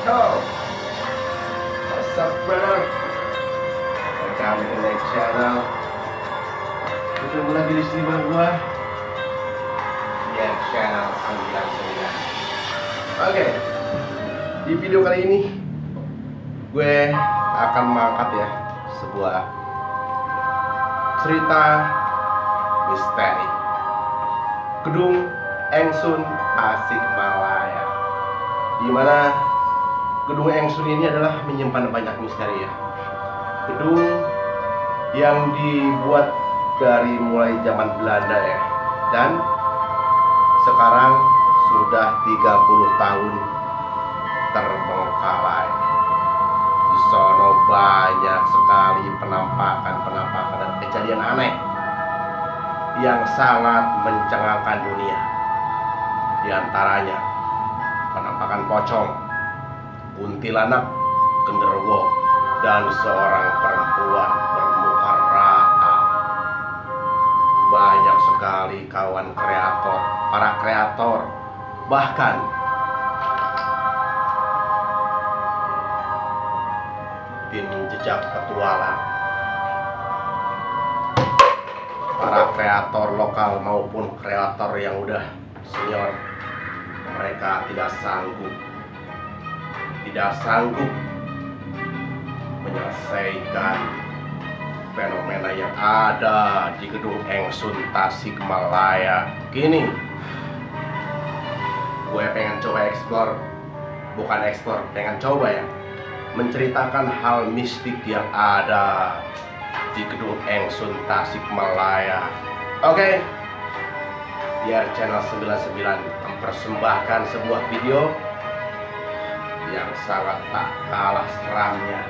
Yo, what's up brother? Welcome to my channel. Ketemu lagi di sini bareng gua ya, channel 99. Oke, di video kali ini gue akan mengangkat ya sebuah cerita misteri Gedung Engsun Tasikmalaya, di mana Gedung Engsun ini adalah menyimpan banyak misteri ya. Gedung yang dibuat dari mulai zaman Belanda ya, dan sekarang sudah 30 tahun terbengkalai. Di sono banyak sekali penampakan dan kejadian aneh yang sangat mencengangkan dunia. Di antaranya penampakan pocong, kuntilanak, genderuwo, dan seorang perempuan bermuka rata. Banyak sekali kawan kreator, para kreator, bahkan tim jejak petualang, para kreator lokal maupun kreator yang udah senior, mereka tidak sanggup menyelesaikan fenomena yang ada di Gedung Engsun Tasikmalaya. Gini, gue pengen coba pengen coba ya, menceritakan hal mistik yang ada di Gedung Engsun Tasikmalaya. Oke, biar channel 99 mempersembahkan sebuah video yang sangat tak kalah seramnya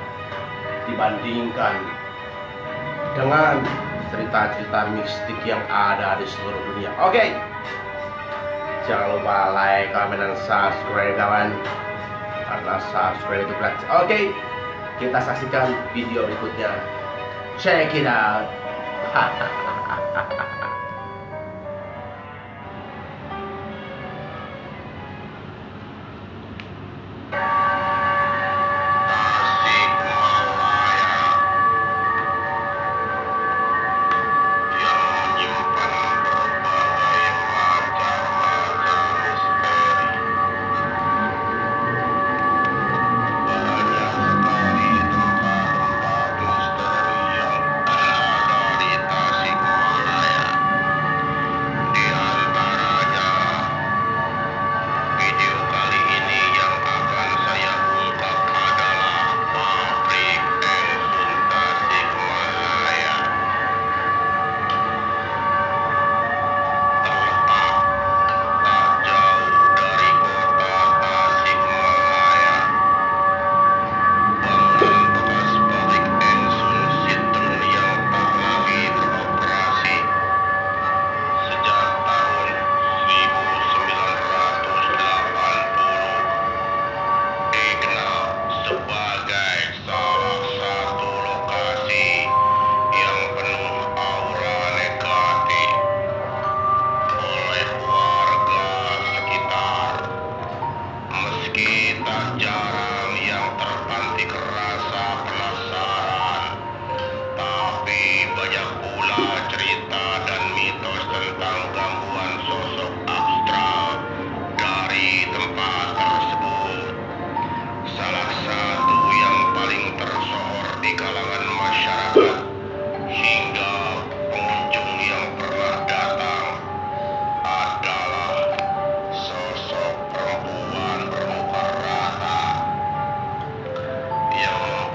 dibandingkan dengan cerita-cerita mistik yang ada di seluruh dunia. Oke, jangan lupa like, comment, dan subscribe kawan, karena subscribe itu gratis. Oke, kita saksikan video berikutnya. Check it out. Yang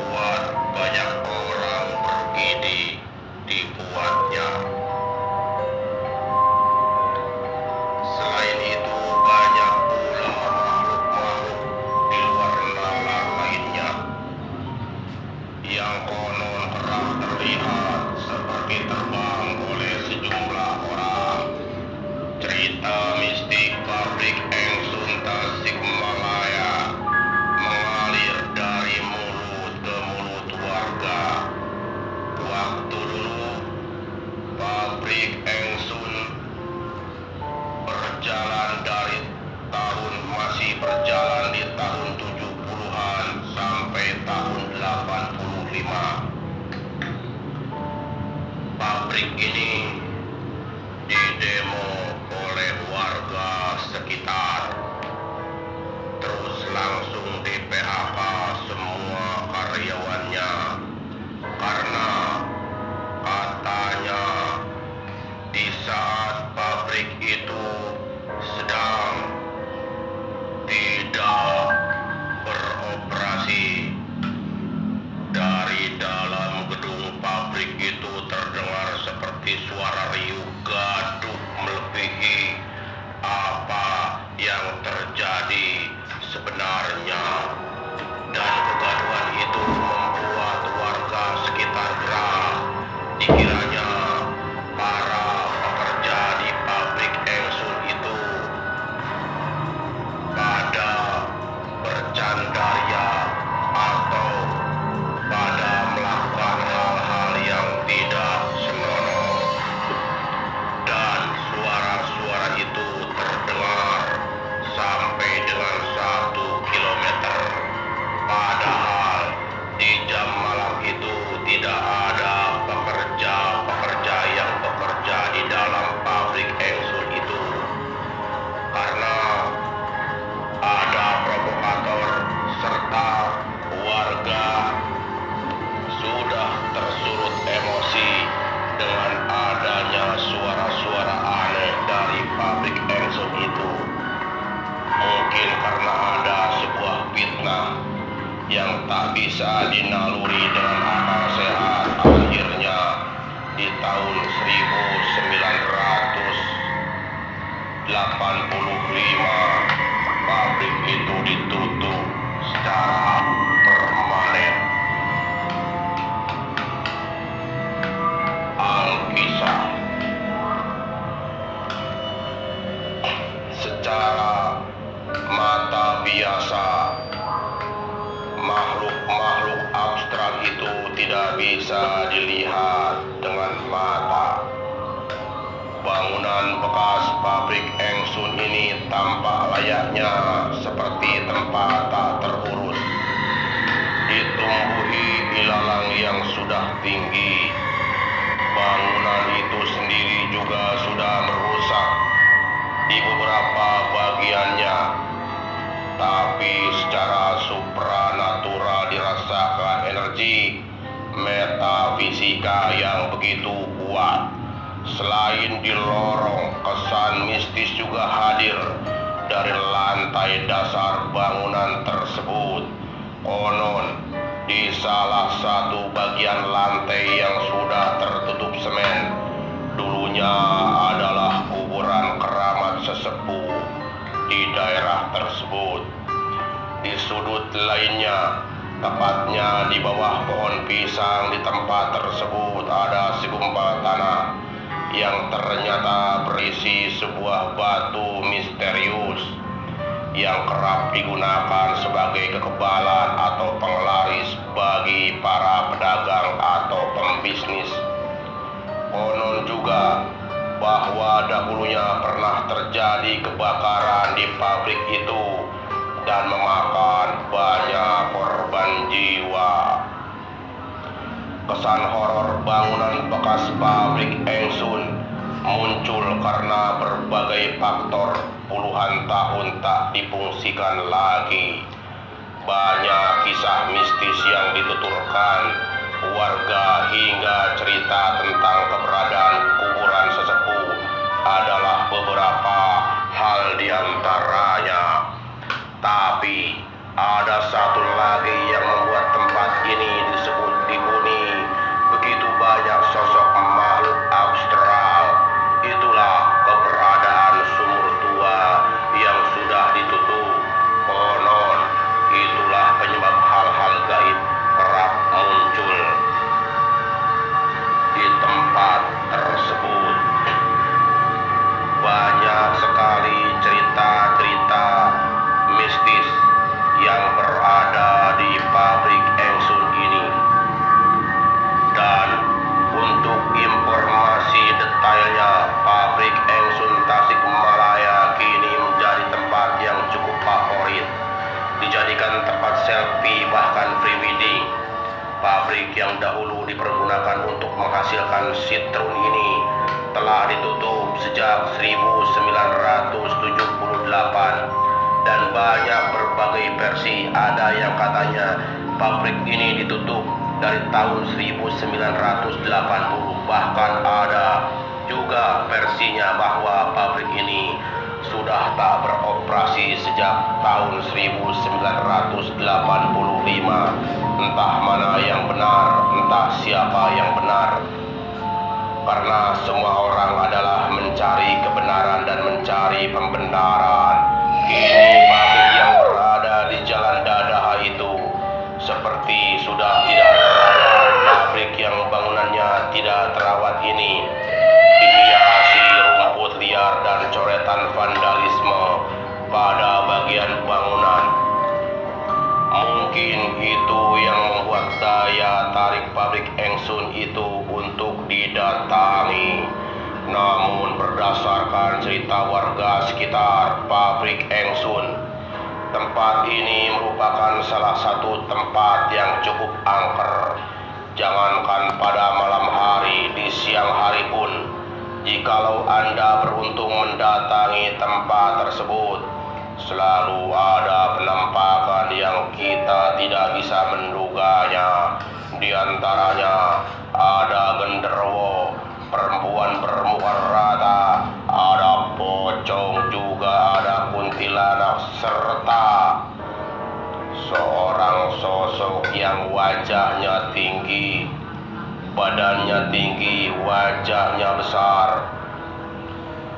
di PHK semua karyawannya karena katanya di saat pabrik itu sedang tidak beroperasi. Dari dalam gedung pabrik itu terdengar seperti suara riuh gaduh melebihi apa yang terjadi sebenarnya, dan kegaduhan itu membuat warga sekitar gerah. Dikiranya para pekerja di pabrik Engsun itu pada bercandaria atau pada melakukan hal-hal yang tidak senonoh, dan suara-suara itu terdengar sampai dengan 1 kilometer. Padahal di jam malam itu tidak ada pekerja-pekerja yang bekerja di dalam pabrik Engsun itu, karena ada provokator serta warga sudah tersulut emosi dengan adanya suara-suara aneh dari pabrik Engsun itu. Mungkin karena ada sebuah fitnah yang tak bisa dinaluri dengan akal sehat. Akhirnya di tahun 1985 pabrik itu ditutup secara permanen. Alkisah. Secara mata biasa, makhluk-makhluk abstrak itu tidak bisa dilihat dengan mata. Bangunan bekas pabrik Engsun ini tampak layaknya seperti tempat tak terurus, ditumbuhi ilalang yang sudah tinggi. Bangunan itu sendiri juga sudah merusak di beberapa bagiannya, tapi secara supranatural dirasakan energi metafisika yang begitu kuat. Selain di lorong, kesan mistis juga hadir dari lantai dasar bangunan tersebut. Konon di salah satu bagian lantai yang sudah tertutup semen dulunya adalah kuburan keramat sesepuh di daerah tersebut. Di sudut lainnya, tepatnya di bawah pohon pisang di tempat tersebut, ada segumpal tanah yang ternyata berisi sebuah batu misterius yang kerap digunakan sebagai kekebalan atau penglaris bagi para pedagang atau pembisnis. Konon juga bahwa dahulunya pernah terjadi kebakaran di pabrik itu dan memakan banyak korban jiwa. Kesan horor bangunan bekas pabrik Engsun muncul karena berbagai faktor. Puluhan tahun tak difungsikan lagi. Banyak kisah mistis yang dituturkan warga hingga cerita tentang keberadaan kuburan sesepuh adalah beberapa hal diantaranya. Tapi ada satu lagi yang membuat tempat ini disebut dihuni begitu banyak sosok makhluk abstrak. Itulah keberadaan sumur tua yang sudah ditutup. Konon itulah penyebab hal-hal gaib kerap muncul di tempat tersebut. Banyak sekali cerita-cerita mistis yang berada di pabrik Engsun ini. Dan untuk informasi detailnya, pabrik Engsun Tasikmalaya kini menjadi tempat yang cukup favorit, dijadikan tempat selfie bahkan prewedding. Pabrik yang dahulu dipergunakan untuk menghasilkan sitron ini telah ditutup sejak 1978 dan banyak berbagai berbagai versi. Ada yang katanya pabrik ini ditutup dari tahun 1980, bahkan ada juga versinya bahwa pabrik ini sudah tak beroperasi sejak tahun 1985. Entah mana yang benar, entah siapa yang benar, karena semua orang adalah mencari kebenaran dan mencari pembenaran. Kini pabrik yang berada di Jalan Dadaha itu seperti sudah tidak berada. Pabrik yang bangunannya tidak terawat ini dihiasi rumput liar dan coretan vandalisme pada bagian bangunan. Mungkin itu yang membuat daya tarik pabrik Engsun itu untuk didatangi. Namun berdasarkan cerita warga sekitar pabrik Engsun, tempat ini merupakan salah satu tempat yang cukup angker. Jangankan pada malam hari, di siang hari pun, jikalau Anda beruntung mendatangi tempat tersebut, selalu ada penampakan yang kita tidak bisa menduganya. Di antaranya ada genderuwo, perempuan bermuka rata, ada pocong, juga ada kuntilanak, serta seorang sosok yang wajahnya tinggi, badannya tinggi, wajahnya besar,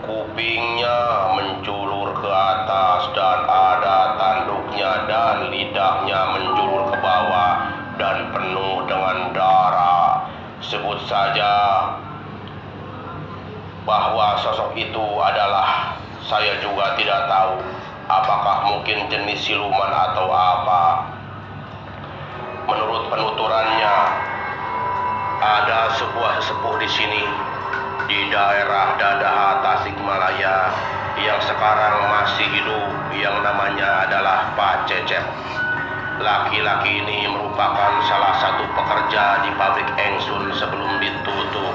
kupingnya menjulur ke atas dan ada tanduknya, dan lidahnya menjulur ke bawah dan penuh dengan darah. Sebut saja bahwa sosok itu adalah, saya juga tidak tahu apakah mungkin jenis siluman atau apa. Menurut penuturannya, ada sebuah sesepuh di sini, di daerah Dadaha, Tasikmalaya, yang sekarang masih hidup, yang namanya adalah Pak Cecep. Laki-laki ini merupakan salah satu pekerja di pabrik Engsun sebelum ditutup.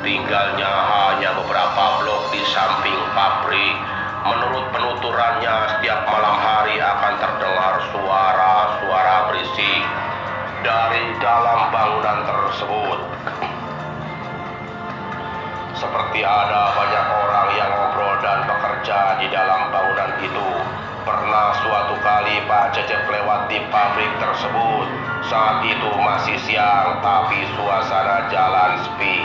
Tinggalnya hanya beberapa blok di samping pabrik. Menurut penuturannya, setiap malam hari akan terdengar suara-suara berisik dari dalam bangunan tersebut. Seperti ada banyak orang yang ngobrol dan bekerja di dalam bangunan itu. Pernah suatu kali Pak Cecep lewat di pabrik tersebut. Saat itu masih siang, tapi suasana jalan sepi.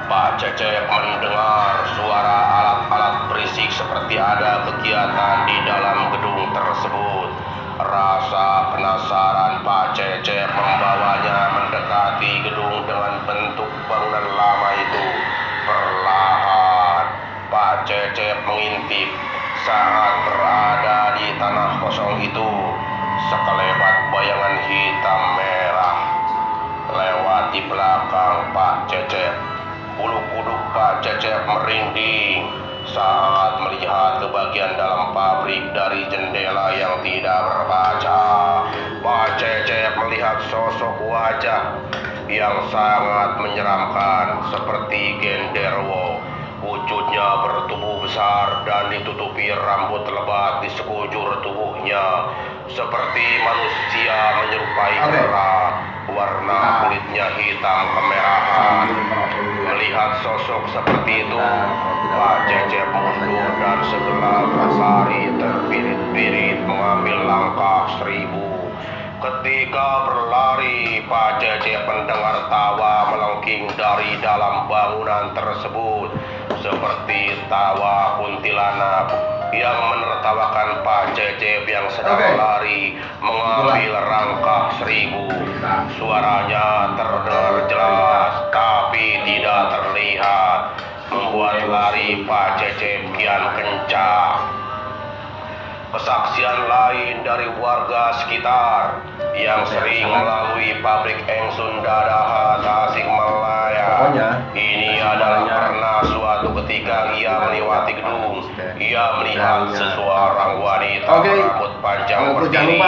Pak Cecep mendengar suara alat-alat berisik seperti ada kegiatan di dalam gedung tersebut. Rasa penasaran Pak Cecep membawanya mendekati gedung dengan bentuk bangunan lama itu. Perlahan Pak Cecep mengintip. Saat berada di tanah kosong itu, sekelebat bayangan hitam merah lewat di belakang Pak Cecep. Bulu kuduk Pak Cecep merinding saat melihat ke bagian dalam pabrik dari jendela yang tidak berkaca. Pak Cecep melihat sosok wajah yang sangat menyeramkan seperti genderuwo. Wujudnya bertubuh besar dan ditutupi rambut lebat di sekujur tubuhnya, seperti manusia menyerupai kera. Warna kulitnya hitam kemerahan. Melihat sosok seperti itu, Pak Cecep mundur dan segera berlari terbirit-birit mengambil langkah 1000. Ketika berlari, Pak Cecep mendengar tawa melengking dari dalam bangunan tersebut, seperti tawa kuntilanak yang menertawakan Pak Cecep yang sedang lari mengambil langkah 1000. Suaranya terdengar jelas tapi tidak terlihat, membuat lari Pak Cecep kian kencang. Kesaksian lain dari warga sekitar yang sering melalui pabrik Engsun Dadaha, Tasikmalaya. Ini adalah pernah suatu ketika ia melewati gedung, ia melihat seseorang wanita berambut panjang berdiri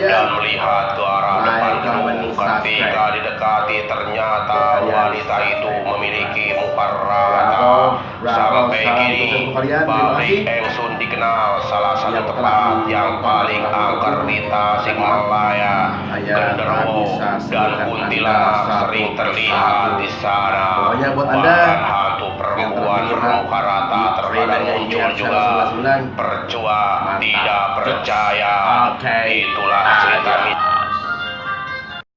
dan melihat ke arah depan gedung. Ketika didekati, ternyata wanita itu memiliki muka rata. Sampai kini pabrik Engsun dikenal terminal salah satu yang tempat telah yang paling angker di Tasikmalaya. Genderuwo dan kuntilanak sering terlihat di sana. Pokoknya buat Anda Bahkan hantu perempuan bermuka rata terkadang muncul juga. Percuma tidak percaya. Itulah cerita